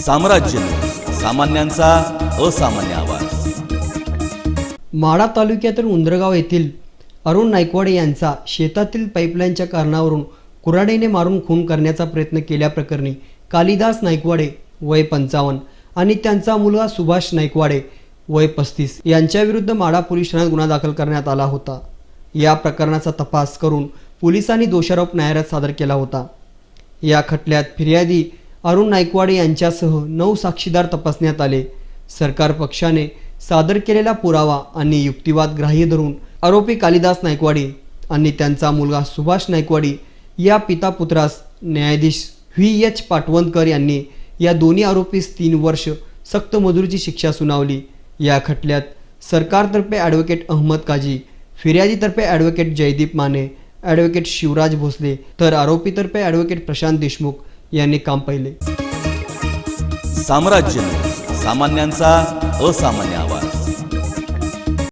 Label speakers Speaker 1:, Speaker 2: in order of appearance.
Speaker 1: साम्राज्य सामान्यांचा असामान्य आवाज।
Speaker 2: माढा तालुक्यातील उंदरगाव येथील अरुण नाईकवाडे यांचा शेतातील पाईपलाईनच्या कारणावरून कुऱ्हाडीने मारून खून करण्याचा प्रयत्न केल्याप्रकरणी कालिदास नाईकवाडे वय 55 आणि त्यांचा मुलगा सुभाष नाईकवाडे वय 35 यांच्याविरुद्ध माढा पोलीस ठाण्यात गुन्हा दाखल करण्यात आला होता। या प्रकरणाचा तपास करून पोलिसांनी दोषारोप न्यायालयात सादर केला होता। या खटल्यात फिर्यादी अरुण नाईकवाडे यांच्यासह 9 साक्षीदार तपासण्यात आले। सरकार पक्षाने सादर केलेला पुरावा आणि युक्तिवाद ग्राह्य धरून आरोपी कालिदास नाईकवाडे आणि त्यांचा मुलगा सुभाष नाईकवाडे या पिता पुत्रास न्यायाधीश व्ही.एच. पाटवणकर यांनी या दोन्ही आरोपीस 3 वर्ष सक्त मजुरीची शिक्षा सुनावली। या खटल्यात सरकारतर्फे ॲडव्होकेट अहमद काजी, फिर्यादीतर्फे ॲडव्होकेट जयदीप माने, ॲडव्होकेट शिवराज भोसले तर आरोपीतर्फे ॲडव्होकेट प्रशांत देशमुख यांनी काम पाहिले।
Speaker 1: साम्राज्य सामान्यांचा असामान्य आवाज।